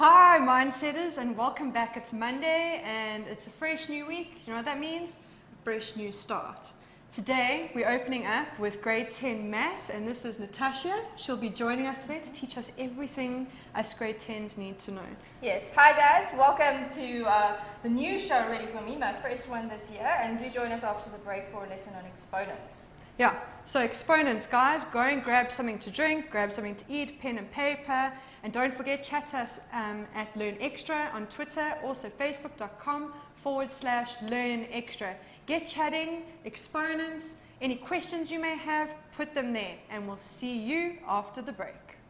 Hi Mindsetters, and welcome back. It's Monday and it's a fresh new week. You know what that means? A fresh new start. Today we're opening up with grade 10 maths, and this is Natasha. She'll be joining us today to teach us everything us grade 10s need to know. Yes, hi guys, welcome to the new show really for me, my first one this year, and do join us after the break for a lesson on exponents. Yeah, so exponents, guys, go and grab something to drink, grab something to eat, pen and paper, and don't forget, chat us at Learn Extra on Twitter, also facebook.com/Learn Extra. Get chatting, exponents, any questions you may have, put them there, and we'll see you after the break.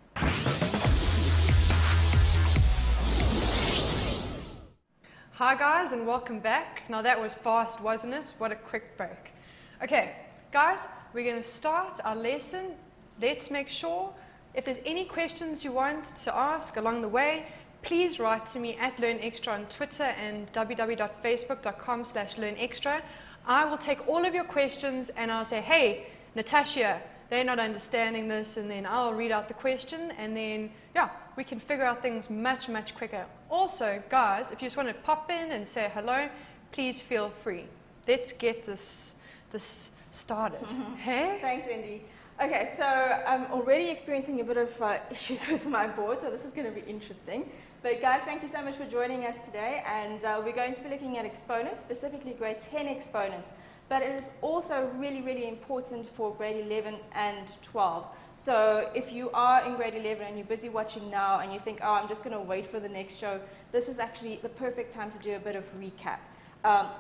Hi guys, and welcome back. Now that was fast, wasn't it? What a quick break. Okay, guys, we're going to start our lesson. Let's make sure if there's any questions you want to ask along the way, please write to me at Learn Extra on Twitter and www.facebook.com/Learn Extra. I will take all of your questions and I'll say, hey, Natasha, they're not understanding this, and then I'll read out the question, and then, yeah, we can figure out things much, much quicker. Also, guys, if you just want to pop in and say hello, please feel free. Let's get this started. Hey? Thanks, Indy. Okay, so I'm already experiencing a bit of issues with my board, so this is going to be interesting. But guys, thank you so much for joining us today, and we're going to be looking at exponents, specifically grade 10 exponents. But it is also really, really important for grade 11 and 12s. So if you are in grade 11 and you're busy watching now and you think, oh, I'm just going to wait for the next show, this is actually the perfect time to do a bit of recap.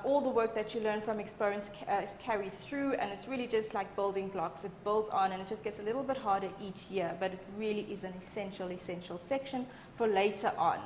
All the work that you learn from exponents is carried through, and it's really just like building blocks. It builds on, and it just gets a little bit harder each year, but it really is an essential section for later on.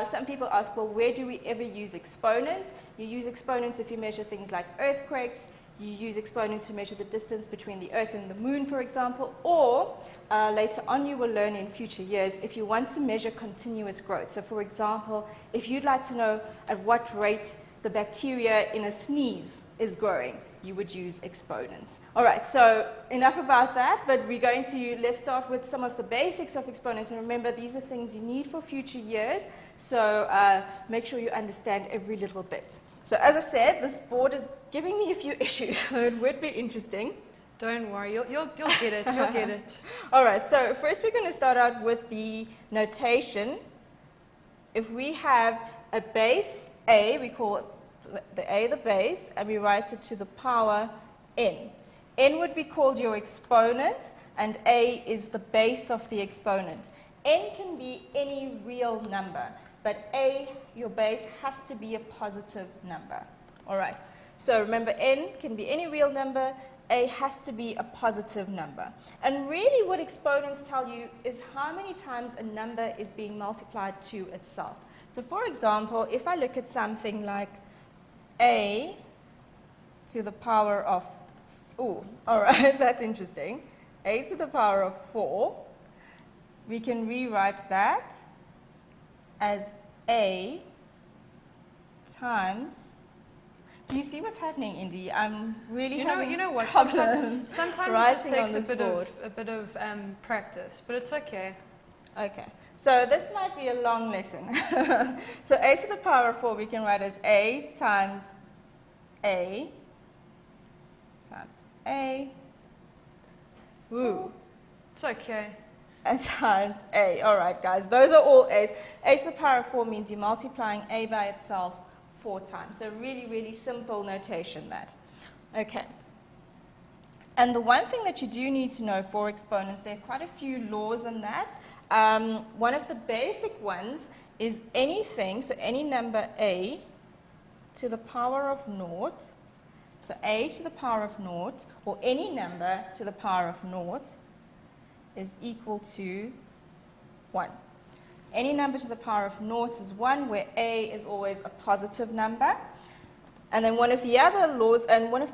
Some people ask, well, where do we ever use exponents? You use exponents if you measure things like earthquakes. You use exponents to measure the distance between the Earth and the Moon, for example, or later on you will learn in future years if you want to measure continuous growth. So, for example, if you'd like to know at what rate the bacteria in a sneeze is growing, you would use exponents. All right, so enough about that, but let's start with some of the basics of exponents. And remember, these are things you need for future years, so make sure you understand every little bit. So as I said, this board is giving me a few issues, so it would be interesting. Don't worry, you'll get it, you'll get it. All right, so first we're going to start out with the notation. If we have a base A, we call it the A the base, and we write it to the power n. N would be called your exponent, and A is the base of the exponent. N can be any real number, but A, your base, has to be a positive number. All right, so remember, N can be any real number, A has to be a positive number. And really what exponents tell you is how many times a number is being multiplied to itself. So for example, if I look at something like A to the power of, all right, that's interesting. A to the power of 4, we can rewrite that as A times, do you see what's happening, Indy? I'm really having problems sometimes writing it just on takes this board. a bit of practice, but it's okay. Okay, so this might be a long lesson. So A to the power of 4 we can write as A times A times A, woo, It's okay. and times A. All right, guys, those are all A's. A to the power of 4 means you're multiplying A by itself 4 times. So really, really simple notation that. Okay. And the one thing that you do need to know for exponents, there are quite a few laws in that. One of the basic ones is anything, so any number A to the power of 0, so A to the power of 0, or any number to the power of 0 is equal to 1. Any number to the power of 0 is 1, where A is always a positive number. And then one of the other laws, and one of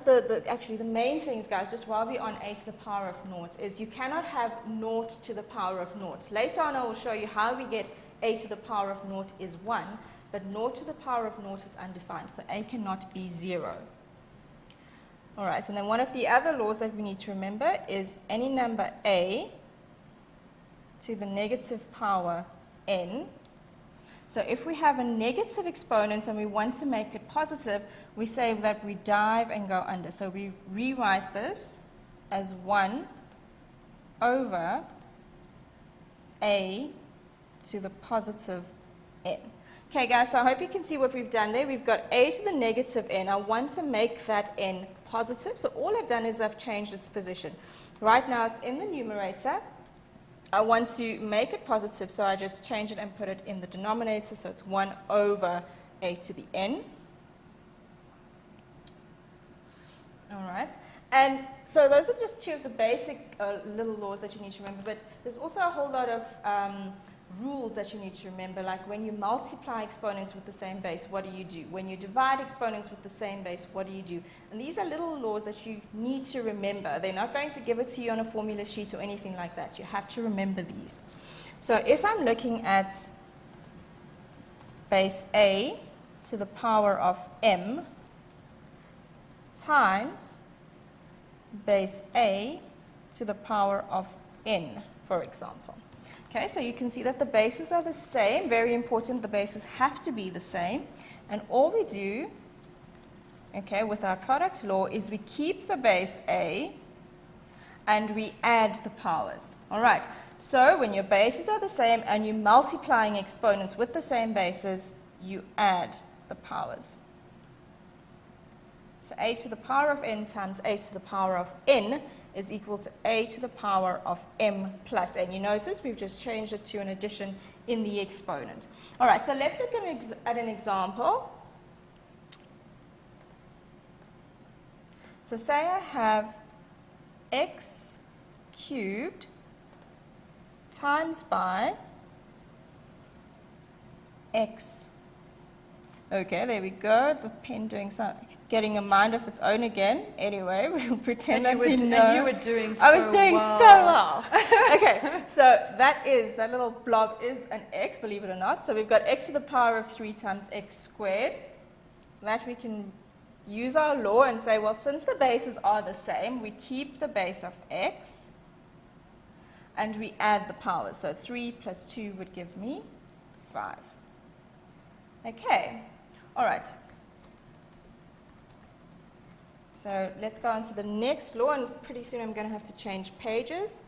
actually the main things, guys, just while we're on A to the power of 0, is you cannot have 0 to the power of 0. Later on I will show you how we get A to the power of 0 is 1, but 0 to the power of 0 is undefined, so A cannot be 0. All right, and then one of the other laws that we need to remember is any number A to the negative power n So if we have a negative exponent and we want to make it positive, we say that we dive and go under. So we rewrite this as 1 over a to the positive n. Okay guys, so I hope you can see what we've done there. We've got a to the negative n. I want to make that n positive, so all I've done is I've changed its position. Right now it's in the numerator. I want to make it positive, so I just change it and put it in the denominator, so it's 1 over a to the n. All right, and so those are just two of the basic little laws that you need to remember, but there's also a whole lot of rules that you need to remember, like when you multiply exponents with the same base, what do you do? When you divide exponents with the same base, what do you do? And these are little laws that you need to remember. They're not going to give it to you on a formula sheet or anything like that. You have to remember these. So if I'm looking at base a to the power of m times base a to the power of n, for example. Okay, so you can see that the bases are the same. Very important, the bases have to be the same. And all we do, okay, with our product law is we keep the base a and we add the powers. All right, so when your bases are the same and you're multiplying exponents with the same bases, you add the powers. So a to the power of n times a to the power of n is equal to a to the power of m plus n. You notice we've just changed it to an addition in the exponent. All right, so let's look at an example. So say I have x cubed times by x. Okay, there we go. The pen doing something. Getting a mind of its own again. Anyway, we'll pretend that we know. And you were doing so well. I was doing so well. Okay, so that little blob is an x, believe it or not. So we've got x to the power of 3 times x squared. That we can use our law and say, well, since the bases are the same, we keep the base of x and we add the powers. So 3 plus 2 would give me 5. Okay, all right. So let's go on to the next law, and pretty soon I'm going to have to change pages.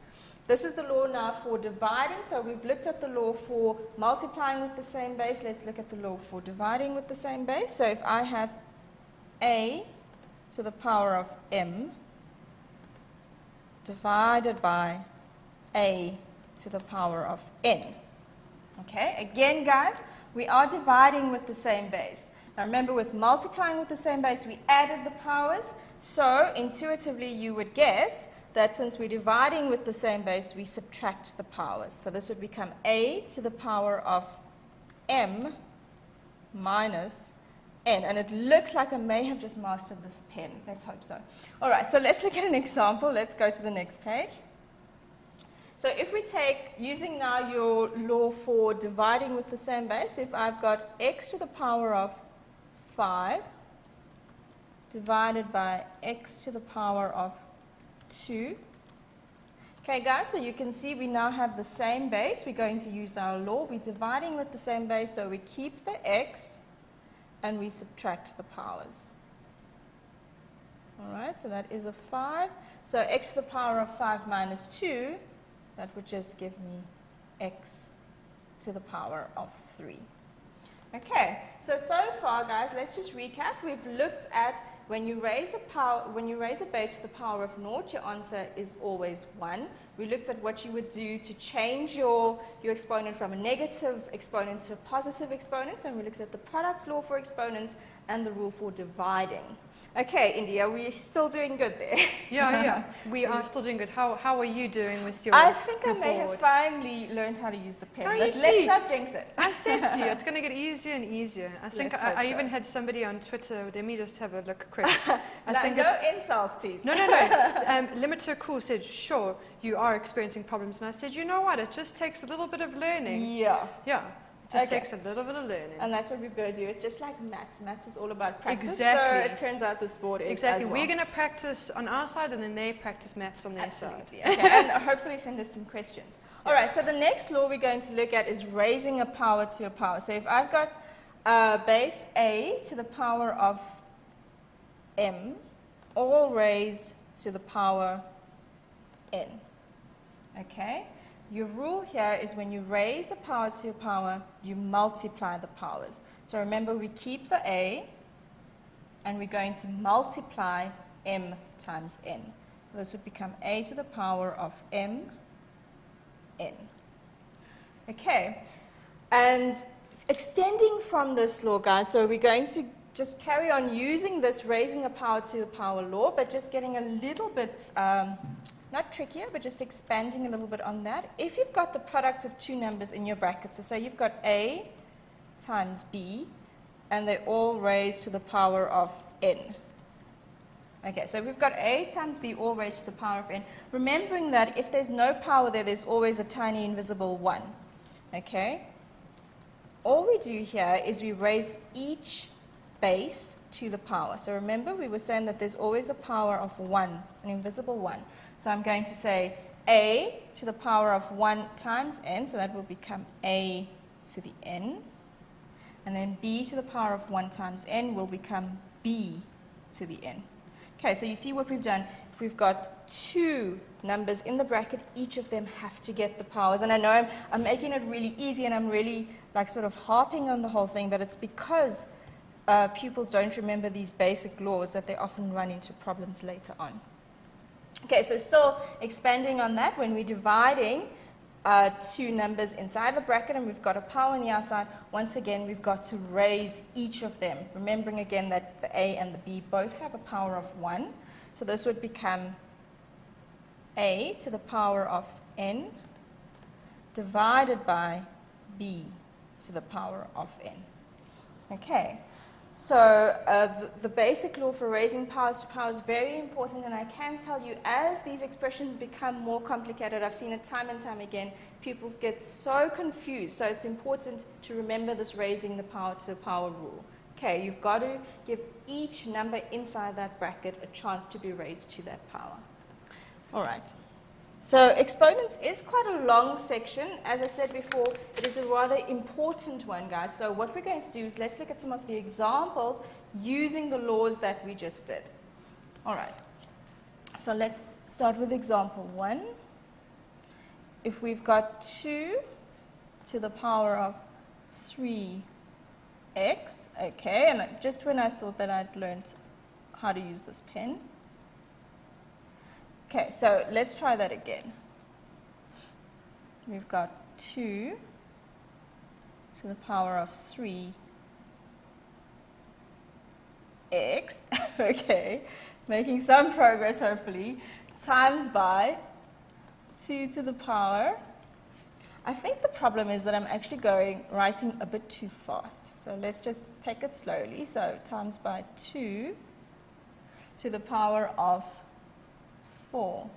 This is the law now for dividing. So we've looked at the law for multiplying with the same base. Let's look at the law for dividing with the same base. So if I have a to the power of m divided by a to the power of n. Okay, again, guys, we are dividing with the same base. Now remember, with multiplying with the same base, we added the powers. So intuitively, you would guess that since we're dividing with the same base, we subtract the powers. So this would become a to the power of m minus n. And it looks like I may have just mastered this pen. Let's hope so. All right, so let's look at an example. Let's go to the next page. So if we take, using now your law for dividing with the same base, if I've got x to the power of 5 divided by x to the power of 2. Okay, guys, so you can see we now have the same base. We're going to use our law. We're dividing with the same base, so we keep the x and we subtract the powers. All right, so that is a 5. So x to the power of 5 minus 2, that would just give me x to the power of 3. Okay, so far, guys, let's just recap. We've looked at when you raise a base to the power of 0, your answer is always 1. We looked at what you would do to change your exponent from a negative exponent to a positive exponent, and we looked at the product law for exponents and the rule for dividing. Okay, India, we're still doing good there. Yeah, we are still doing good. How are you doing with your I think I your may board? have finally learned how to use the pen, Oh, but you let's see. not jinx it. I said to you, it's going to get easier and easier. I think Let's hope I so. even had somebody on Twitter. Let me just have a look quick. No, think no it's insults, please. no. Limiter Cool said, sure, you are experiencing problems, and I said, you know what? It just takes a little bit of learning. Yeah. It just Okay. takes a little bit of learning. And that's what we've got to do. It's just like maths. Maths is all about practice. Exactly. So it turns out this board is Exactly. as well. We're going to practice on our side, and then they practice maths on their side. Absolutely. Okay, and hopefully send us some questions. All right, so the next law we're going to look at is raising a power to a power. So if I've got base a to the power of m, all raised to the power n. Okay? Your rule here is when you raise a power to a power, you multiply the powers. So remember, we keep the a, and we're going to multiply m times n. So this would become a to the power of m n. Okay, and extending from this law, guys, so we're going to just carry on using this raising a power to a power law, but just getting a little bit, not trickier, but just expanding a little bit on that. If you've got the product of two numbers in your bracket, so say you've got a times b, and they're all raised to the power of n. Okay, so we've got a times b all raised to the power of n. Remembering that if there's no power there, there's always a tiny invisible 1. Okay? All we do here is we raise each base to the power. So remember, we were saying that there's always a power of 1, an invisible 1. So I'm going to say a to the power of 1 times n, so that will become a to the n. And then b to the power of 1 times n will become b to the n. Okay, so you see what we've done. If we've got two numbers in the bracket, each of them have to get the powers. And I know I'm making it really easy and I'm really like sort of harping on the whole thing, but it's because pupils don't remember these basic laws that they often run into problems later on. Okay, so still expanding on that, when we're dividing two numbers inside the bracket and we've got a power on the outside, once again we've got to raise each of them. Remembering again that the a and the b both have a power of 1. So this would become a to the power of n divided by b to the power of n. Okay. So the basic law for raising powers to power is very important, and I can tell you as these expressions become more complicated, I've seen it time and time again, pupils get so confused. So it's important to remember this raising the power to power rule. Okay, you've got to give each number inside that bracket a chance to be raised to that power. All right. So exponents is quite a long section. As I said before, it is a rather important one, guys. So what we're going to do is let's look at some of the examples using the laws that we just did. All right. So let's start with example 1. If we've got 2 to the power of 3x, okay, and just when I thought that I'd learned how to use this pen. Okay, so let's try that again. We've got 2 to the power of 3x, okay, making some progress hopefully, times by 2 to the power. I think the problem is that I'm actually writing a bit too fast. So let's just take it slowly. So times by 2 to the power of 4x.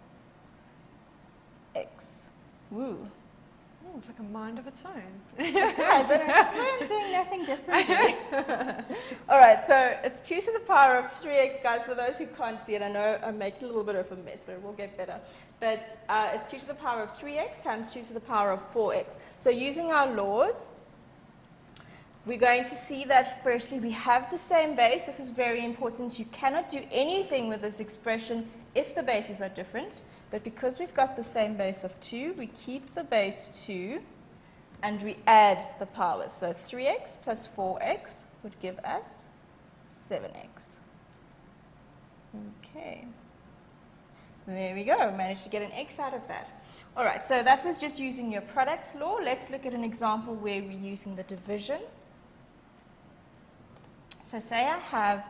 Woo. Oh, it's like a mind of its own. It does, and I swear I'm doing nothing differently. All right, so it's 2 to the power of 3x, guys. For those who can't see it, I know I'm making a little bit of a mess, but it will get better. But it's 2 to the power of 3x times 2 to the power of 4x. So using our laws, we're going to see that firstly we have the same base. This is very important. You cannot do anything with this expression if the bases are different. But because we've got the same base of 2, we keep the base 2 and we add the powers. So 3x plus 4x would give us 7x. Okay. There we go. Managed to get an x out of that. All right, so that was just using your product law. Let's look at an example where we're using the division. So say I have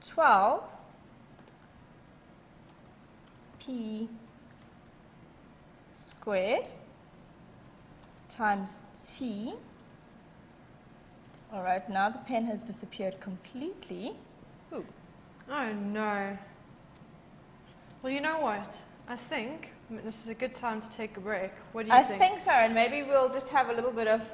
12p squared times t. All right, now the pen has disappeared completely. Ooh. Oh no. Well, you know what? I think this is a good time to take a break. What do you think? I think so, and maybe we'll just have a little bit of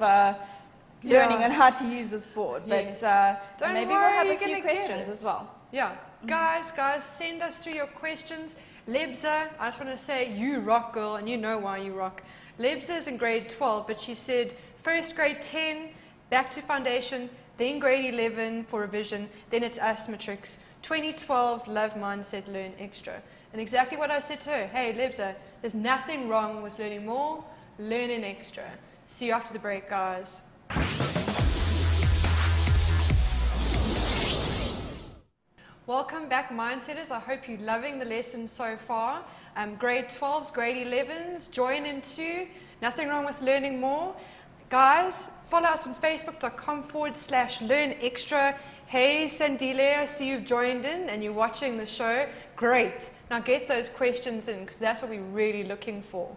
learning on how to use this board. Yes. But maybe we'll have a few questions as well. Yeah. Guys, send us through your questions. Lebza, I just want to say you rock, girl, and you know why you rock. Lebs is in grade 12, but she said first grade 10, back to foundation, then grade 11 for revision, then it's Asthmatrix. 2012, love mindset, learn extra. And exactly what I said to her, hey Lebza, there's nothing wrong with learning more, learn an extra. See you after the break, guys. Welcome back, Mindsetters. I hope you're loving the lesson so far. Grade 12s, grade 11s, join in too. Nothing wrong with learning more. Guys, follow us on facebook.com/learn extra. Hey Sandile, I see you've joined in and you're watching the show. Great. Now get those questions in because that's what we're really looking for.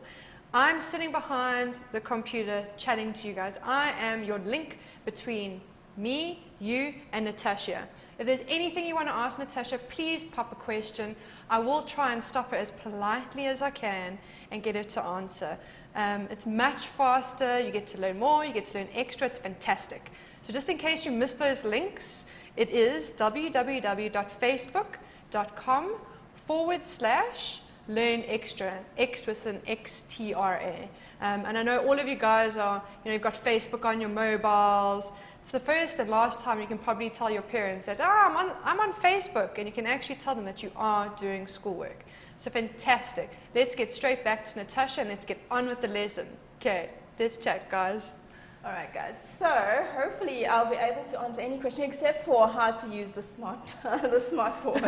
I'm sitting behind the computer chatting to you guys. I am your link between me, you, and Natasha. If there's anything you want to ask Natasha, please pop a question. I will try and stop her as politely as I can and get her to answer. It's much faster. You get to learn more. You get to learn extra. It's fantastic. So just in case you missed those links, it is www.facebook.com/learn extra, X with an XTRA. And I know all of you guys are, you've got Facebook on your mobiles. It's the first and last time you can probably tell your parents that, I'm on Facebook, and you can actually tell them that you are doing schoolwork. So fantastic. Let's get straight back to Natasha and let's get on with the lesson. Okay, let's chat, guys. All right, guys. So hopefully I'll be able to answer any question except for how to use the smart board.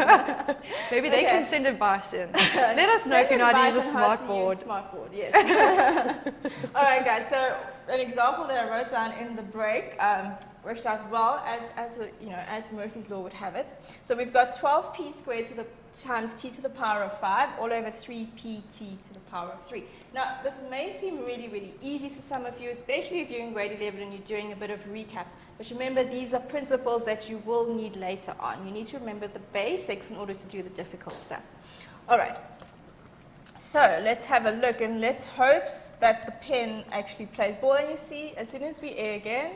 Maybe they can send advice in. Let us know if you know how to use a smart board. Smart board, yes. All right, guys. So an example that I wrote down in the break works out well as Murphy's law would have it. So we've got 12p squared times t to the power of 5 all over 3pt to the power of 3. Now, this may seem really, really easy to some of you, especially if you're in grade 11 and you're doing a bit of recap. But remember, these are principles that you will need later on. You need to remember the basics in order to do the difficult stuff. All right. So let's have a look, and let's hope that the pen actually plays ball. And you see, as soon as we A again,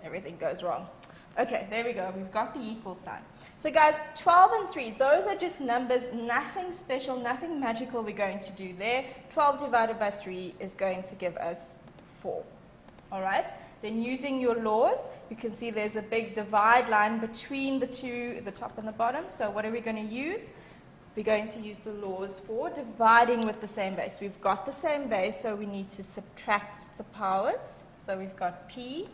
everything goes wrong. Okay, there we go. We've got the equal sign. So guys, 12 and 3, those are just numbers, nothing special, nothing magical we're going to do there. 12 divided by 3 is going to give us 4. All right? Then using your laws, you can see there's a big divide line between the two, the top and the bottom. So what are we going to use? We're going to use the laws for dividing with the same base. We've got the same base, so we need to subtract the powers. So we've got p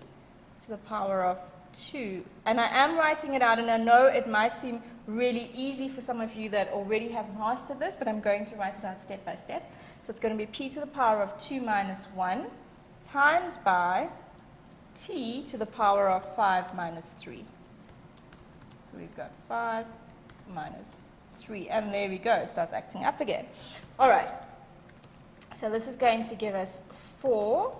to the power of 2. And I am writing it out, and I know it might seem really easy for some of you that already have mastered this, but I'm going to write it out step by step. So it's going to be p to the power of 2 minus 1 times by t to the power of 5 minus 3. So we've got 5 minus 3, and there we go. It starts acting up again. All right. So this is going to give us 4.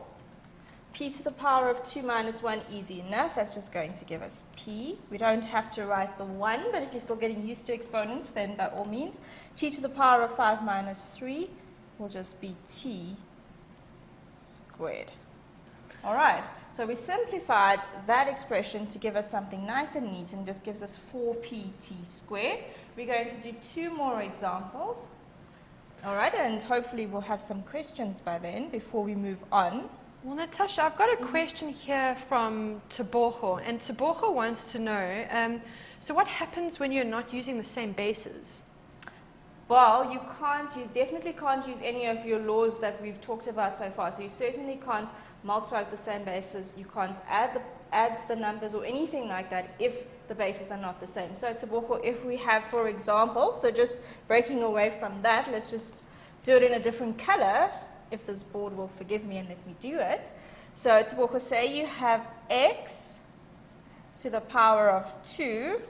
P to the power of 2 minus 1, easy enough. That's just going to give us p. We don't have to write the 1, but if you're still getting used to exponents, then by all means. T to the power of 5 minus 3 will just be t squared. All right, so we simplified that expression to give us something nice and neat, and just gives us 4pt squared. We're going to do 2 more examples. All right, and hopefully we'll have some questions by then before we move on. Well, Natasha, I've got a question here from Tabojo, and Tabojo wants to know, so what happens when you're not using the same bases? Well, you definitely can't use any of your laws that we've talked about so far. So you certainly can't multiply with the same bases. You can't add the numbers or anything like that if the bases are not the same. So Tabojo, if we have, for example, so just breaking away from that, let's just do it in a different color, if this board will forgive me and let me do it. So Tabojo, say you have x to the power of 2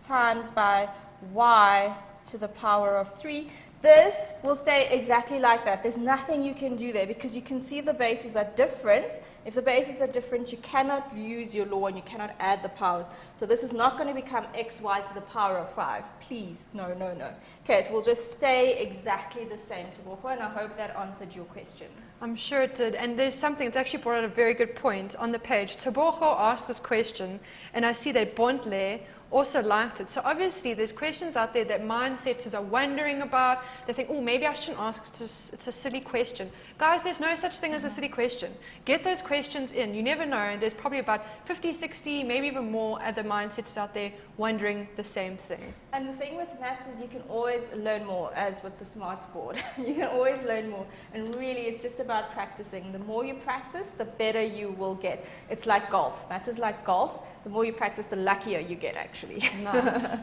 times by y to the power of 3. This will stay exactly like that. There's nothing you can do there because you can see the bases are different. If the bases are different, you cannot use your law and you cannot add the powers. So this is not going to become xy to the power of 5. Please, no, no, no. Okay, it will just stay exactly the same, Tabojo, and I hope that answered your question. I'm sure it did. And there's something that's actually brought out a very good point on the page. Tabojo asked this question, and I see that Bontle also liked it. So obviously there's questions out there that mindsetters are wondering about. They think, oh, maybe I shouldn't ask, it's a silly question. Guys, there's no such thing as a silly question. Get those questions in. You never know. There's probably about 50, 60, maybe even more other mindsetters out there wondering the same thing. And the thing with maths is you can always learn more, as with the smart board. You can always learn more. And really, it's just about practicing. The more you practice, the better you will get. It's like golf. Maths is like golf. The more you practice, the luckier you get, actually. Nice.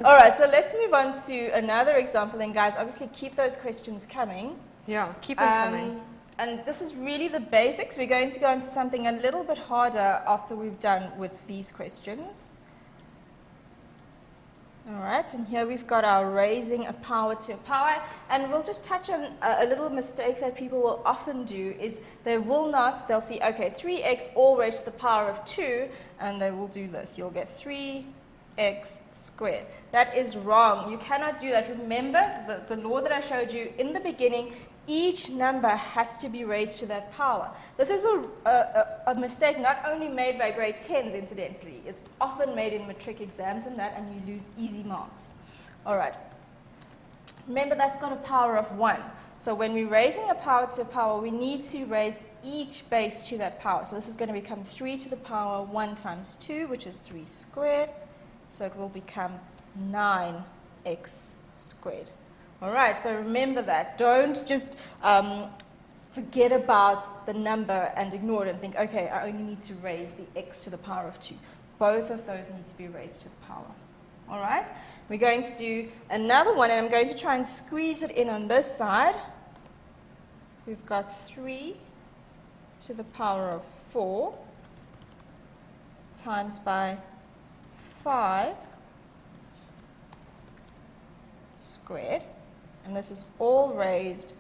All right, so let's move on to another example. And guys, obviously keep those questions coming. Yeah, keep them coming. And this is really the basics. We're going to go into something a little bit harder after we've done with these questions. All right, and here we've got our raising a power to a power, and we'll just touch on a little mistake that people will often do is they'll see, okay, 3x all raised to the power of 2, and they will do this. You'll get 3x squared. That is wrong. You cannot do that. Remember the law that I showed you in the beginning. Each number has to be raised to that power. This is a mistake not only made by grade 10s, incidentally. It's often made in matric exams and that, and you lose easy marks. All right. Remember, that's got a power of 1. So when we're raising a power to a power, we need to raise each base to that power. So this is going to become 3 to the power 1 times 2, which is 3 squared. So it will become 9x squared. All right, so remember that. Don't just forget about the number and ignore it and think, okay, I only need to raise the x to the power of 2. Both of those need to be raised to the power. All right, we're going to do another one, and I'm going to try and squeeze it in on this side. We've got 3 to the power of 4 times by 5 squared. And this is all raised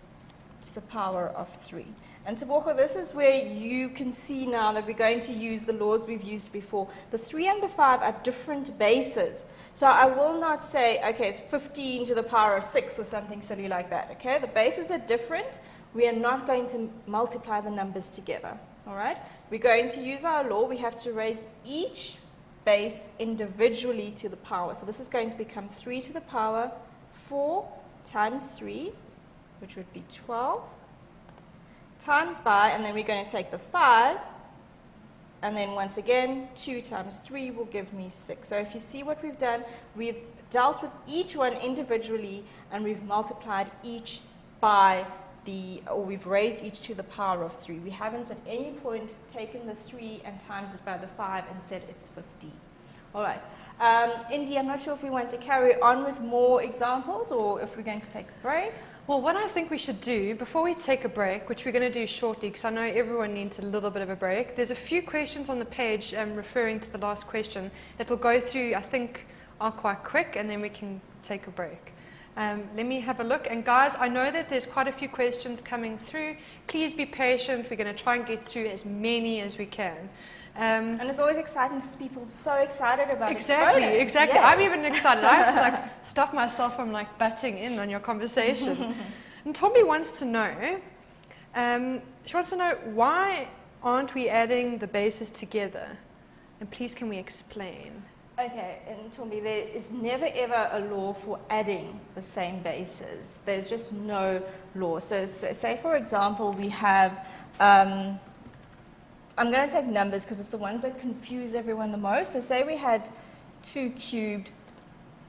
to the power of 3. And Tebogo, this is where you can see now that we're going to use the laws we've used before. The 3 and the 5 are different bases. So I will not say, okay, 15 to the power of 6 or something silly like that, okay? The bases are different. We are not going to multiply the numbers together, all right? We're going to use our law. We have to raise each base individually to the power. So this is going to become 3 to the power 4 times 3, which would be 12, times by, and then we're going to take the 5, and then once again, 2 times 3 will give me 6. So if you see what we've done, we've dealt with each one individually, and we've multiplied each by we've raised each to the power of 3. We haven't at any point taken the 3 and times it by the 5 and said it's 15. All right. Indy, I'm not sure if we want to carry on with more examples or if we're going to take a break. Well, what I think we should do before we take a break, which we're going to do shortly because I know everyone needs a little bit of a break, there's a few questions on the page referring to the last question that we'll go through, I think, are quite quick, and then we can take a break. Let me have a look. And guys, I know that there's quite a few questions coming through. Please be patient. We're going to try and get through as many as we can. And it's always exciting to see people so excited about Exactly. Yeah. I'm even excited. I have to stop myself from butting in on your conversation. And Tommy wants to know, she wants to know, why aren't we adding the bases together? And please can we explain? Okay, and Tommy, there is never ever a law for adding the same bases. There's just no law. So say for example we have I'm going to take numbers because it's the ones that confuse everyone the most. So say we had 2 cubed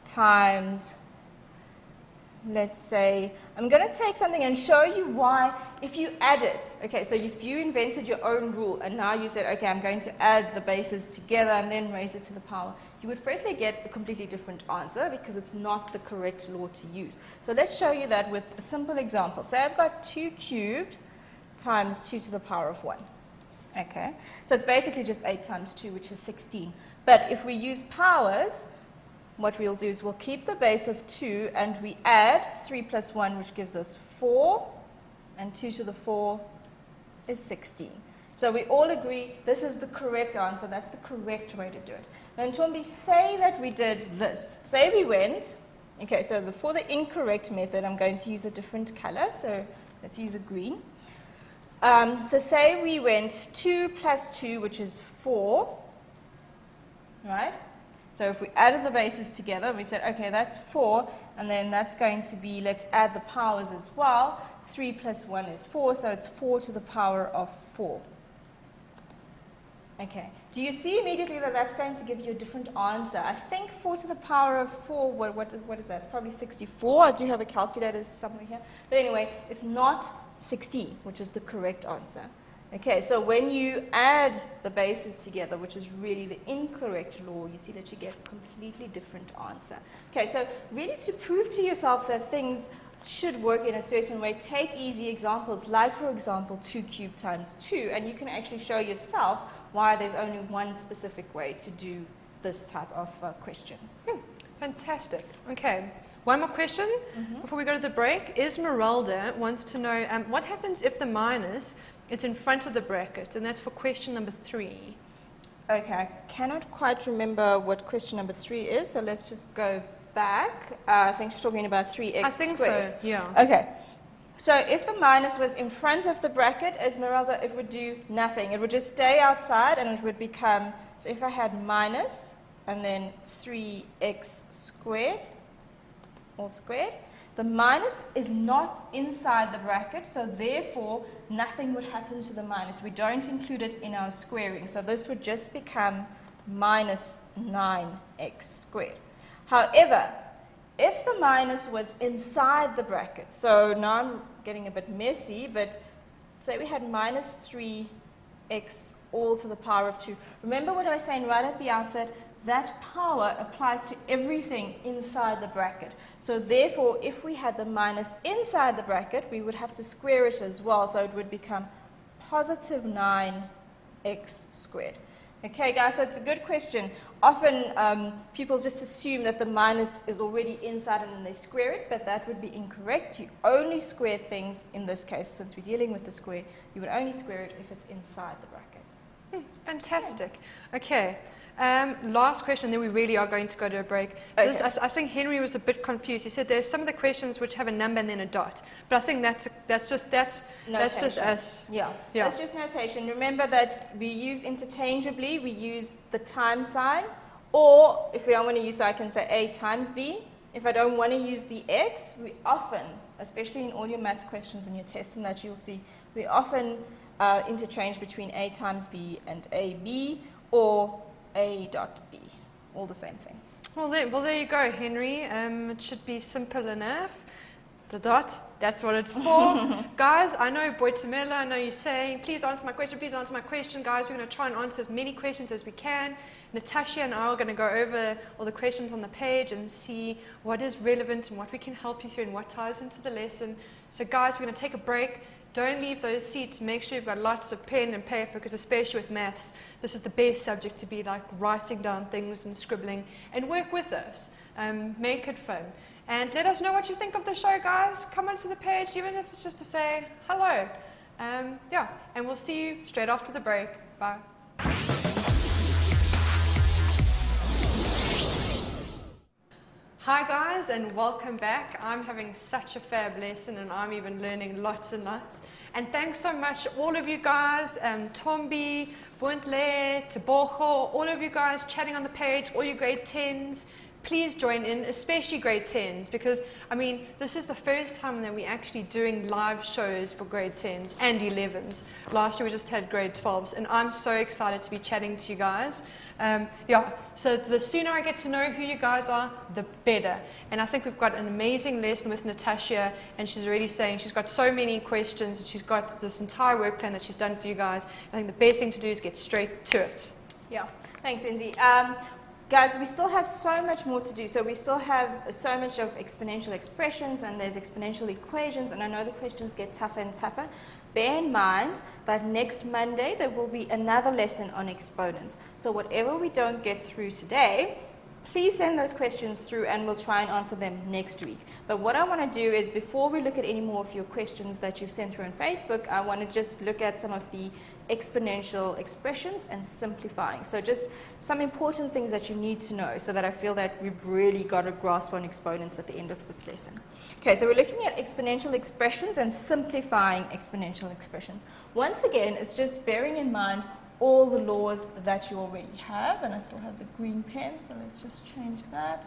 times, let's say, I'm going to take something and show you why if you add it. Okay, so if you invented your own rule and now you said, okay, I'm going to add the bases together and then raise it to the power, you would firstly get a completely different answer because it's not the correct law to use. So let's show you that with a simple example. Say I've got 2 cubed times 2 to the power of 1. Okay, so it's basically just 8 times 2, which is 16. But if we use powers, what we'll do is we'll keep the base of 2 and we add 3 plus 1, which gives us 4, and 2 to the 4 is 16. So we all agree this is the correct answer. That's the correct way to do it. Now, Ntombi, say that we did this. Say we went, okay, so for the incorrect method, I'm going to use a different color. So let's use a green. So say we went 2 plus 2, which is 4, right? So if we added the bases together, we said, okay, that's 4, and then that's going to be, let's add the powers as well. 3 plus 1 is 4, so it's 4 to the power of 4. Okay, do you see immediately that that's going to give you a different answer? I think 4 to the power of 4, what is that? It's probably 64. I do have a calculator somewhere here. But anyway, it's not 16, which is the correct answer. Okay, so when you add the bases together, which is really the incorrect law, you see that you get a completely different answer. Okay, so really to prove to yourself that things should work in a certain way, take easy examples, like for example 2 cubed times 2, and you can actually show yourself why there's only one specific way to do this type of question. Fantastic. Okay, one more question before we go to the break. Esmeralda wants to know what happens if the minus is in front of the bracket, and that's for question number 3. Okay, I cannot quite remember what question number 3 is, so let's just go back. I think she's talking about 3x I think squared. so, yeah. Okay, so if the minus was in front of the bracket, Esmeralda, it would do nothing. It would just stay outside, and it would become, so if I had minus and then 3x squared, all squared, the minus is not inside the bracket, so therefore nothing would happen to the minus. We don't include it in our squaring, so this would just become minus 9x squared. However, if the minus was inside the bracket, so now I'm getting a bit messy, but say we had minus 3x all to the power of 2. Remember what I was saying right at the outset? That power applies to everything inside the bracket. So therefore, if we had the minus inside the bracket, we would have to square it as well. So it would become positive 9x squared. Okay, guys, so it's a good question. Often people just assume that the minus is already inside and then they square it, but that would be incorrect. You only square things, in this case, since we're dealing with the square, you would only square it if it's inside the bracket. Fantastic. Okay. Last question, then we really are going to go to a break. Okay. This, I think Henry was a bit confused. He said there's some of the questions which have a number and then a dot, but I think that's just us. Yeah, that's just notation. Remember that we use interchangeably. We use the times sign, or if we don't want to use, so I can say a times b. If I don't want to use the x, we often, especially in all your maths questions and your tests and that you'll see, we often interchange between a times b and ab, or a dot b, all the same thing. Well, there you go, Henry. It should be simple enough. The dot, that's what it's for. Guys, I know Boitumela, I know you're saying, please answer my question, please answer my question. Guys, we're going to try and answer as many questions as we can. Natasha and I are going to go over all the questions on the page and see what is relevant and what we can help you through and what ties into the lesson. So guys, we're going to take a break. Don't leave those seats. Make sure you've got lots of pen and paper, because especially with maths, this is the best subject to be like writing down things and scribbling, and work with us. Make it fun. And let us know what you think of the show, guys. Come onto the page, even if it's just to say hello. And we'll see you straight after the break. Bye. Hi guys, and welcome back. I'm having such a fab lesson, and I'm even learning lots and lots. And thanks so much, all of you guys, Tombi, Buntle, Tabocho, all of you guys chatting on the page, all your grade 10s. Please join in, especially grade 10s, because, I mean, this is the first time that we're actually doing live shows for grade 10s and 11s. Last year we just had grade 12s, and I'm so excited to be chatting to you guys. So the sooner I get to know who you guys are, the better. And I think we've got an amazing lesson with Natasha, and she's already saying she's got so many questions, and she's got this entire work plan that she's done for you guys. I think the best thing to do is get straight to it. Yeah, thanks, Lindsay. Guys, we still have so much more to do. So we still have so much of exponential expressions, and there's exponential equations, and I know the questions get tougher and tougher. Bear in mind that next Monday there will be another lesson on exponents. So whatever we don't get through today, please send those questions through and we'll try and answer them next week. But what I want to do is, before we look at any more of your questions that you've sent through on Facebook, I want to just look at some of the exponential expressions and simplifying. So just some important things that you need to know, so that I feel that we've really got a grasp on exponents at the end of this lesson. Okay, so we're looking at exponential expressions and simplifying exponential expressions. Once again, it's just bearing in mind all the laws that you already have. And I still have the green pen, so let's just change that.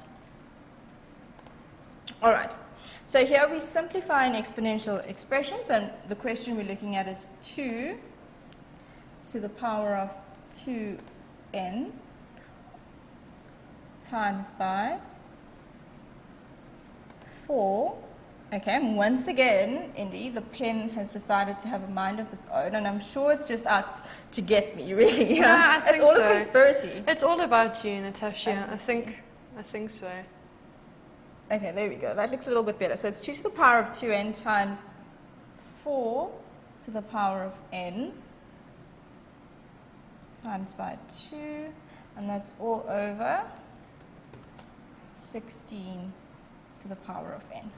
All right. So here we're simplifying exponential expressions, and the question we're looking at is 2 to the power of 2n times by 4. Okay, and once again, Indy, the pen has decided to have a mind of its own, and I'm sure it's just out to get me, really. Yeah, I think it's all so. a conspiracy. It's all about you, Natasha. I think so. Okay, there we go. That looks a little bit better. So it's 2 to the power of 2n times 4 to the power of n times by 2, and that's all over 16 to the power of n.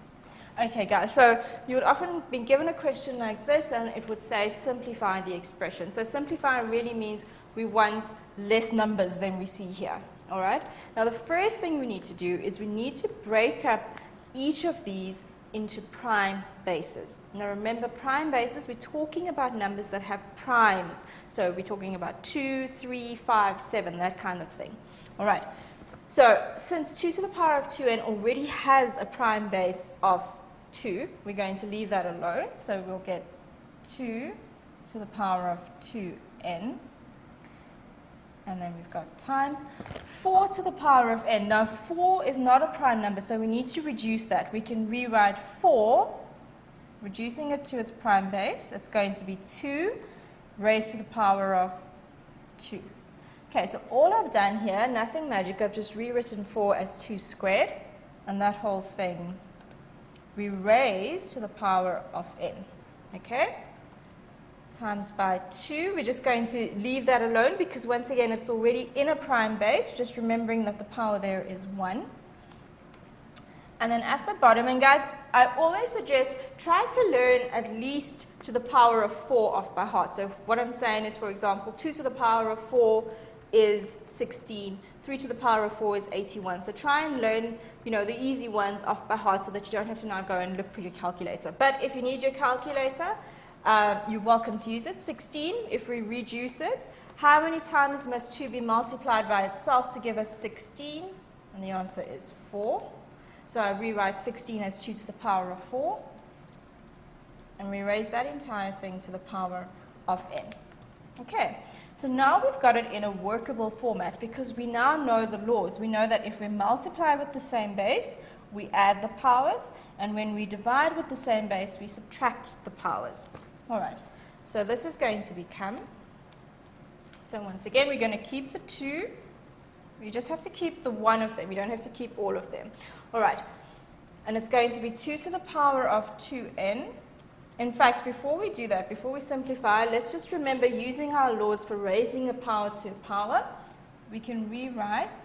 Okay, guys, so you would often be given a question like this, and it would say simplify the expression. So simplify really means we want less numbers than we see here. All right. Now the first thing we need to do is we need to break up each of these into prime bases. Now remember, prime bases, we're talking about numbers that have primes. So we're talking about 2, 3, 5, 7, that kind of thing. All right. So since 2 to the power of 2n already has a prime base of 2, we're going to leave that alone. So we'll get 2 to the power of 2n. And then we've got times 4 to the power of n. Now 4 is not a prime number, so we need to reduce that. We can rewrite 4, reducing it to its prime base. It's going to be 2 raised to the power of 2. Okay, so all I've done here, nothing magic, I've just rewritten 4 as 2 squared, and that whole thing we raise to the power of n. Okay? Times by 2. We're just going to leave that alone because once again it's already in a prime base, just remembering that the power there is 1. And then at the bottom, and guys, I always suggest try to learn at least to the power of 4 off by heart. So what I'm saying is, for example, 2 to the power of 4 is 16, 3 to the power of 4 is 81. So try and learn, the easy ones off by heart so that you don't have to now go and look for your calculator. But if you need your calculator, you're welcome to use it. 16, if we reduce it, how many times must 2 be multiplied by itself to give us 16? And the answer is 4. So I rewrite 16 as 2 to the power of 4. And we raise that entire thing to the power of n. Okay, so now we've got it in a workable format because we now know the laws. We know that if we multiply with the same base, we add the powers, and when we divide with the same base, we subtract the powers. All right, so this is going to become, so once again, we're going to keep the 2. We just have to keep the one of them. We don't have to keep all of them. All right, and it's going to be 2 to the power of 2n. In fact, before we do that, before we simplify, let's just remember using our laws for raising a power to a power. We can rewrite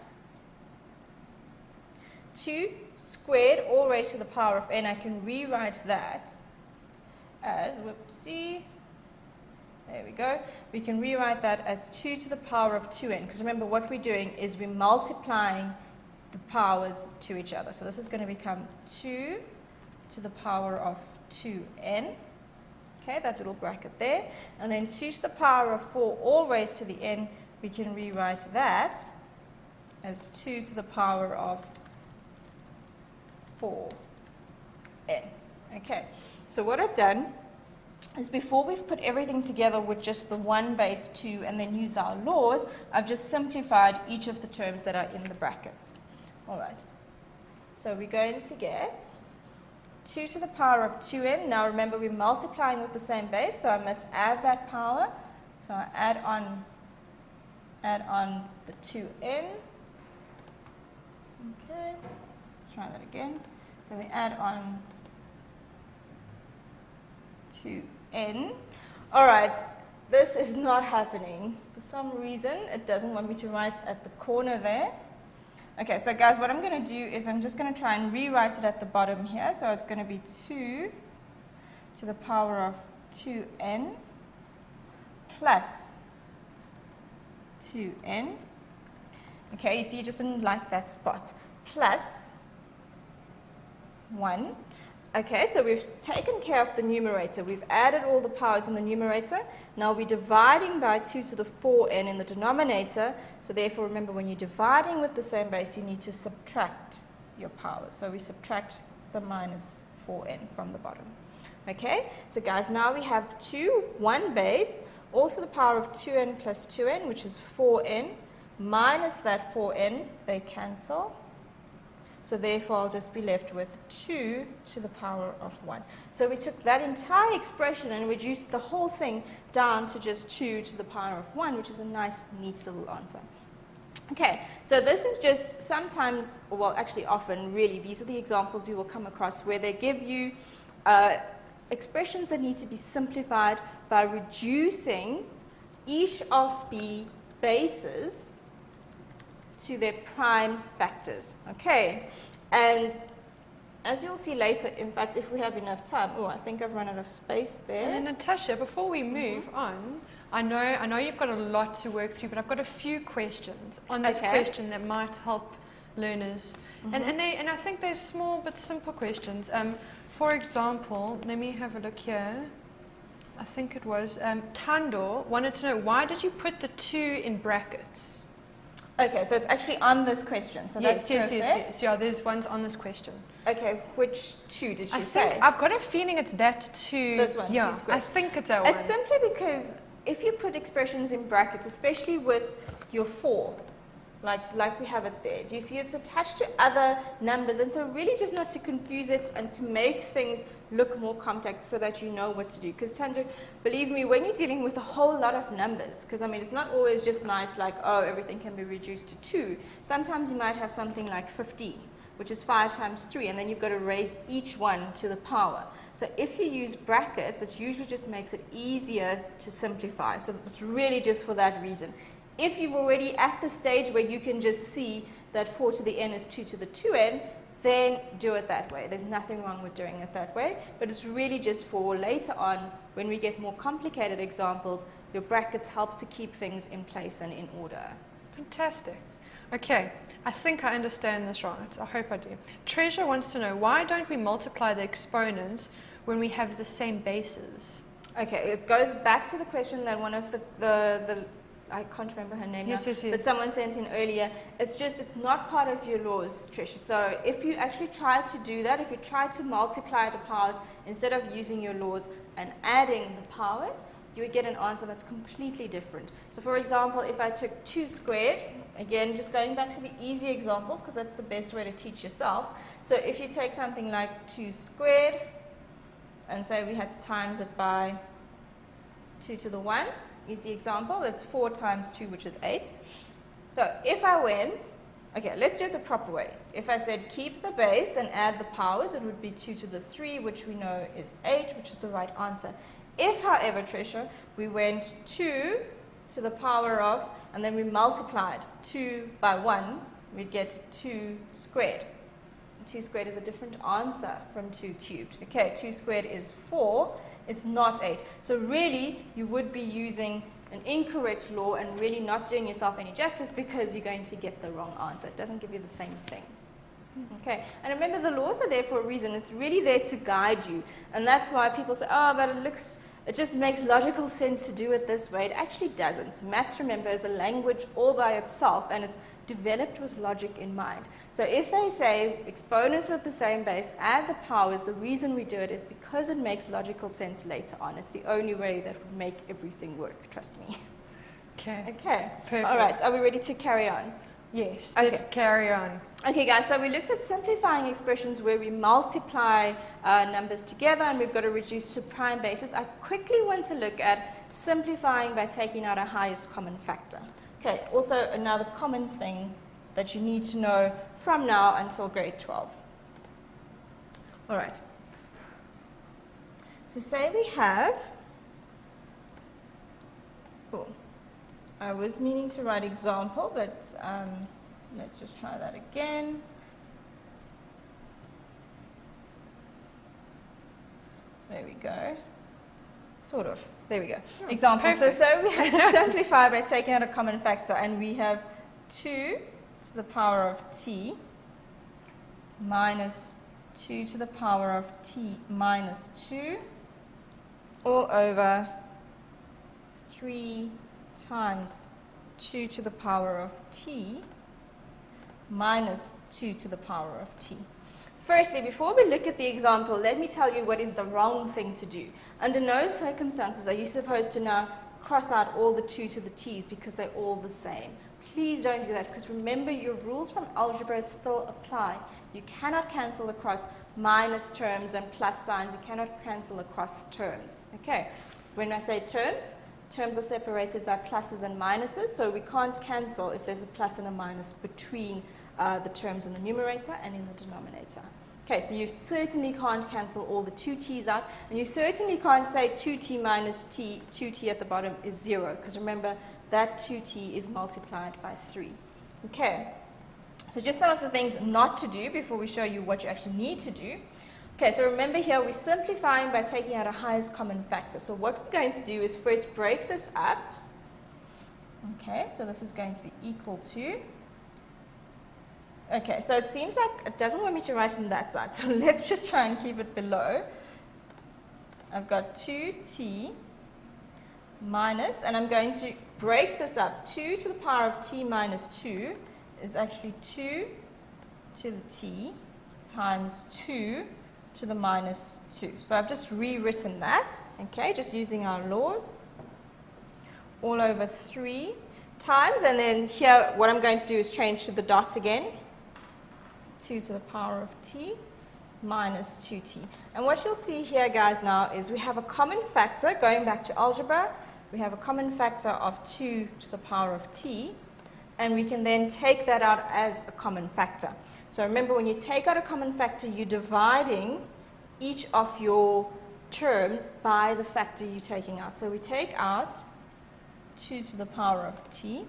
2 squared all raised to the power of n. I can rewrite that as, whoopsie, there we go. We can rewrite that as 2 to the power of 2n, because remember what we're doing is we're multiplying the powers to each other. So this is going to become 2 to the power of 2n. Okay, that little bracket there. And then 2 to the power of 4 all raised to the n, we can rewrite that as 2 to the power of 4n. Okay, so what I've done is before we've put everything together with just the 1 base 2 and then use our laws, I've just simplified each of the terms that are in the brackets. All right, so we're going to get 2 to the power of 2n. Now remember, we're multiplying with the same base, so I must add that power. So I add on the 2n. Okay, let's try that again. So we add on 2n. All right, this is not happening. For some reason, it doesn't want me to write at the corner there. Okay, so guys, what I'm going to do is I'm just going to try and rewrite it at the bottom here. So it's going to be 2 to the power of 2n plus 2n. Okay, you see, you just didn't like that spot. Plus 1. Okay, so we've taken care of the numerator. We've added all the powers in the numerator. Now we're dividing by 2 to the 4n in the denominator. So therefore, remember, when you're dividing with the same base, you need to subtract your powers. So we subtract the minus 4n from the bottom. Okay, so guys, now we have 1 base, all to the power of 2n plus 2n, which is 4n, minus that 4n, they cancel. So therefore, I'll just be left with 2 to the power of 1. So we took that entire expression and reduced the whole thing down to just 2 to the power of 1, which is a nice, neat little answer. Okay, so this is just sometimes, well, actually often, really, these are the examples you will come across where they give you expressions that need to be simplified by reducing each of the bases to their prime factors. Okay, and as you'll see later, in fact, if we have enough time, oh, I think I've run out of space there. And then Natasha, before we move on, I know you've got a lot to work through, but I've got a few questions on this question that might help learners. And I think they're small but simple questions. For example, let me have a look here. I think it was Tandor wanted to know, why did you put the 2 in brackets? Okay, so it's actually on this question. So that's perfect. Yes. Yeah, there's ones on this question. Okay, which 2 did she say? I've got a feeling it's that 2. This one, yeah, 2 squared. I think it's that one. It's simply because if you put expressions in brackets, especially with your 4, like we have it there, do you see it's attached to other numbers? And so really just not to confuse it and to make things look more compact so that you know what to do. Because Tandor, believe me, when you're dealing with a whole lot of numbers, because I mean it's not always just nice like, oh, everything can be reduced to 2. Sometimes you might have something like 15, which is 5 times 3, and then you've got to raise each one to the power. So if you use brackets, it usually just makes it easier to simplify. So it's really just for that reason. If you've already at the stage where you can just see that 4 to the n is 2 to the 2n, then do it that way. There's nothing wrong with doing it that way, but it's really just for later on when we get more complicated examples, your brackets help to keep things in place and in order. Fantastic. Okay, I think I understand this right. I hope I do. Treasure wants to know, why don't we multiply the exponents when we have the same bases? Okay, it goes back to the question that one of the I can't remember her name now, but someone sent in earlier. It's not part of your laws, Tricia. So if you actually try to do that, if you try to multiply the powers instead of using your laws and adding the powers, you would get an answer that's completely different. So for example, if I took 2 squared, again, just going back to the easy examples, because that's the best way to teach yourself. So if you take something like 2 squared, and say we had to times it by 2 to the 1, easy example, that's 4 times 2, which is 8. So if I went, okay, let's do it the proper way. If I said keep the base and add the powers, it would be 2 to the 3, which we know is 8, which is the right answer. If, however, Tricia, we went 2 to the power of, and then we multiplied 2 by 1, we'd get 2 squared. 2 squared is a different answer from 2 cubed. Okay, 2 squared is 4. It's not 8. So really, you would be using an incorrect law and really not doing yourself any justice because you're going to get the wrong answer. It doesn't give you the same thing. Okay, and remember the laws are there for a reason. It's really there to guide you. And that's why people say, oh, but it just makes logical sense to do it this way. It actually doesn't. Maths, remember, is a language all by itself, and it's developed with logic in mind. So if they say exponents with the same base, add the powers, the reason we do it is because it makes logical sense later on. It's the only way that would make everything work, trust me. Okay. Okay. Perfect. All right, are we ready to carry on? Yes, okay. Let's carry on. Okay guys, so we looked at simplifying expressions where we multiply numbers together and we've got to reduce to prime bases. I quickly want to look at simplifying by taking out a highest common factor. Okay, also another common thing that you need to know from now until grade 12. All right. So say we have, I was meaning to write example, but let's just try that again. There we go. Sort of. There we go. Oh, example. perfect. So we have to simplify by taking out a common factor, and we have 2 to the power of t minus 2 to the power of t minus 2 all over 3 times 2 to the power of t minus 2 to the power of t. Firstly, before we look at the example, let me tell you what is the wrong thing to do. Under no circumstances are you supposed to now cross out all the 2 to the t's because they're all the same. Please don't do that, because remember, your rules from algebra still apply. You cannot cancel across minus terms and plus signs. You cannot cancel across terms. Okay, when I say terms, terms are separated by pluses and minuses, so we can't cancel if there's a plus and a minus between the terms in the numerator and in the denominator. Okay, so you certainly can't cancel all the 2t's out, and you certainly can't say 2t minus t, 2t at the bottom is 0, because remember, that 2t is multiplied by 3. Okay, so just some of the things not to do before we show you what you actually need to do. Okay, so remember here we're simplifying by taking out a highest common factor. So what we're going to do is first break this up. Okay, so this is going to be equal to, okay, so it seems like it doesn't want me to write on that side, so let's just try and keep it below. I've got 2t minus, and I'm going to break this up. 2 to the power of t minus 2 is actually 2 to the t times 2 to the minus 2. So I've just rewritten that, okay, just using our laws, all over 3 times, and then here what I'm going to do is change to the dot again, 2 to the power of t minus 2t. And what you'll see here, guys, now is we have a common factor. Going back to algebra, we have a common factor of 2 to the power of t, and we can then take that out as a common factor. So remember, when you take out a common factor, you're dividing each of your terms by the factor you're taking out. So we take out 2 to the power of t.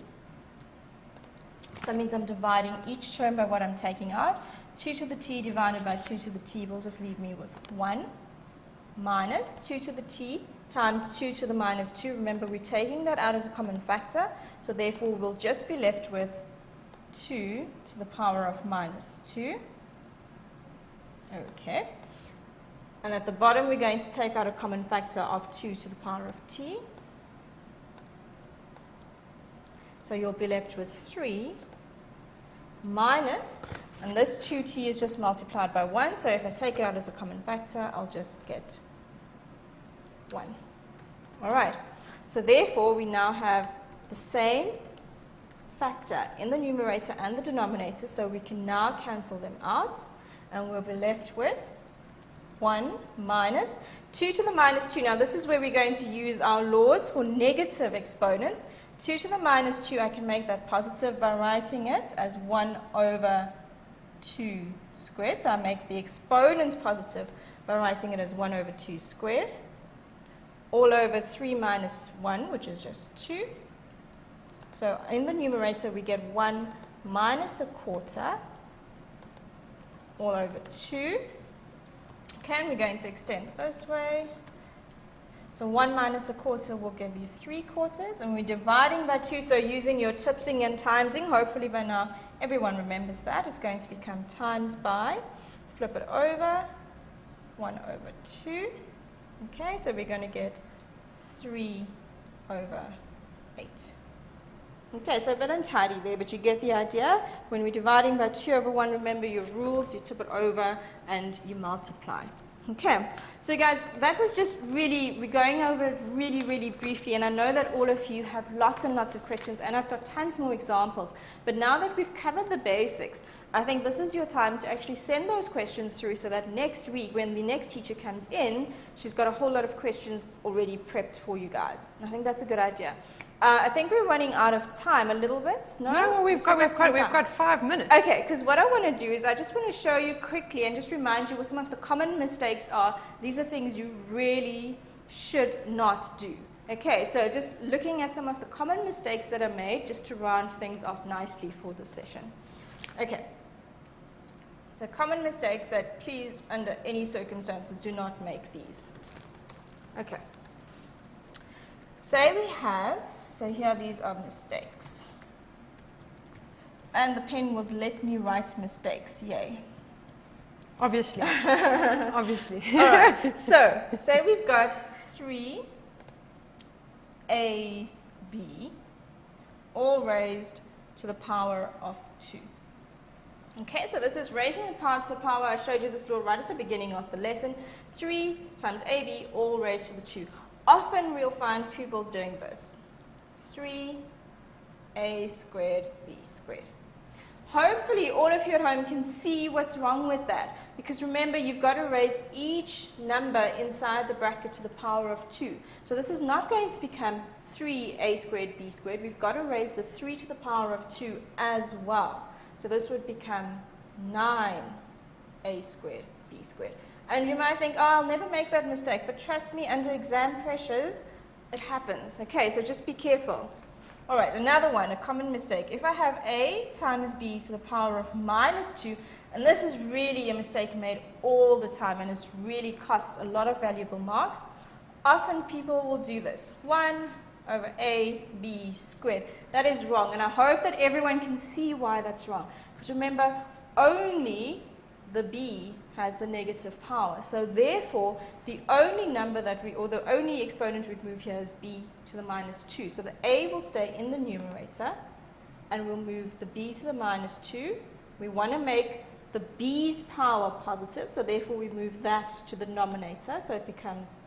So that means I'm dividing each term by what I'm taking out. 2 to the t divided by 2 to the t will just leave me with 1 minus 2 to the t times 2 to the minus 2. Remember, we're taking that out as a common factor, so therefore we'll just be left with 2 to the power of minus 2. Okay. And at the bottom, we're going to take out a common factor of 2 to the power of t. So you'll be left with 3 minus, and this 2t is just multiplied by 1, so if I take it out as a common factor, I'll just get 1. All right. So therefore, we now have the same factor in the numerator and the denominator, so we can now cancel them out, and we'll be left with 1 minus 2 to the minus 2. Now, this is where we're going to use our laws for negative exponents. 2 to the minus 2, I can make that positive by writing it as 1 over 2 squared. So I make the exponent positive by writing it as 1 over 2 squared, all over 3 minus 1, which is just 2. So in the numerator, we get 1 minus a quarter, all over 2. Okay, and we're going to extend this way. So 1 minus a quarter will give you 3 quarters, and we're dividing by 2, so using your tipsing and timesing, hopefully by now everyone remembers that. It's going to become times by, flip it over, 1 over 2. Okay, so we're going to get 3 over 8. Okay, so a bit untidy there, but you get the idea. When we're dividing by 2 over 1, remember your rules, you tip it over and you multiply. Okay, so guys, that was just really, we're going over it really, really briefly, and I know that all of you have lots and lots of questions, and I've got tons more examples, but now that we've covered the basics, I think this is your time to actually send those questions through so that next week, when the next teacher comes in, she's got a whole lot of questions already prepped for you guys. I think that's a good idea. I think we're running out of time a little bit. No, well, we've got 5 minutes. Okay, because what I want to do is I just want to show you quickly and just remind you what some of the common mistakes are. These are things you really should not do. Okay, so just looking at some of the common mistakes that are made just to round things off nicely for this session. Okay, so common mistakes that please, under any circumstances, do not make these. Okay, say we have, so here these are mistakes. And the pen would let me write mistakes, yay. Obviously. Obviously. All right. So, say we've got 3ab all raised to the power of 2. Okay, so this is raising the power to the power. I showed you this law right at the beginning of the lesson. 3 times ab all raised to the 2. Often we'll find pupils doing this. 3a squared b squared. Hopefully all of you at home can see what's wrong with that, because remember, you've got to raise each number inside the bracket to the power of 2. So this is not going to become 3a squared b squared. We've got to raise the 3 to the power of 2 as well. So this would become 9a squared b squared. And you might think, oh, I'll never make that mistake, but trust me, under exam pressures, it happens. Okay, so just be careful. All right, another one, a common mistake. If I have a times b to the power of minus 2, and this is really a mistake made all the time, and it really costs a lot of valuable marks, often people will do this. 1 over ab squared. That is wrong, and I hope that everyone can see why that's wrong. Because remember, only the b has the negative power. So therefore, the only number that or the only exponent we'd move here is b to the minus 2. So the a will stay in the numerator, and we'll move the b to the minus 2. We want to make the b's power positive, so therefore we move that to the denominator, so it becomes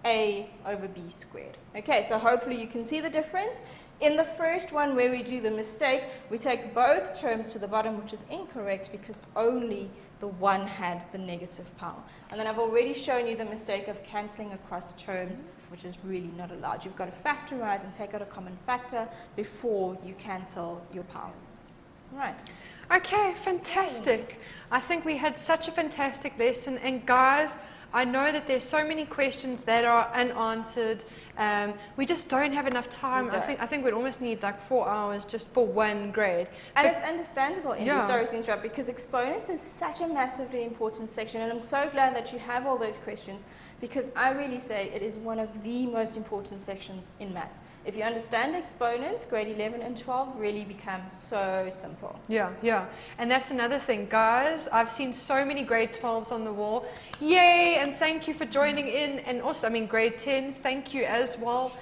a over b squared. Okay, so hopefully you can see the difference. In the first one where we do the mistake, we take both terms to the bottom, which is incorrect because only the one had the negative power. And then I've already shown you the mistake of cancelling across terms, which is really not allowed. You've got to factorize and take out a common factor before you cancel your powers. Right. Okay, fantastic. I think we had such a fantastic lesson, and guys, I know that there's so many questions that are unanswered. We just don't have enough time. I think we'd almost need like 4 hours just for one grade. And it's understandable, Indy, sorry to interrupt, because exponents is such a massively important section, and I'm so glad that you have all those questions, because I really say it is one of the most important sections in maths. If you understand exponents, grade 11 and 12 really become so simple. Yeah. And that's another thing, guys. I've seen so many grade 12s on the wall. Yay, and thank you for joining in. And also, grade 10s, thank you as well.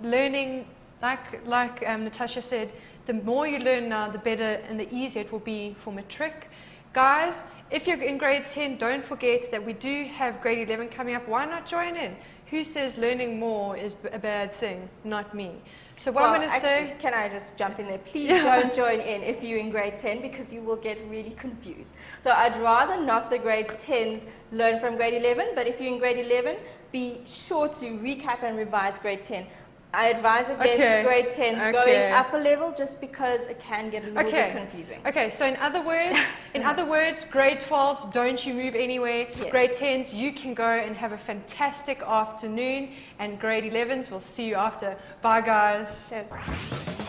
Learning, like Natasha said, the more you learn now, the better and the easier it will be for matric. Guys, if you're in grade 10, don't forget that we do have grade 11 coming up. Why not join in? Who says learning more is a bad thing? Not me. So what I'm going to say... Can I just jump in there? Please don't join in if you're in grade 10, because you will get really confused. So I'd rather not the grade 10s learn from grade 11, but if you're in grade 11, be sure to recap and revise grade 10. I advise against grade 10s going up a level, just because it can get a little bit confusing. Okay, so in other words, grade 12s, don't you move anywhere. Yes. Grade 10s, you can go and have a fantastic afternoon, and grade 11s, we'll see you after. Bye, guys. Cheers.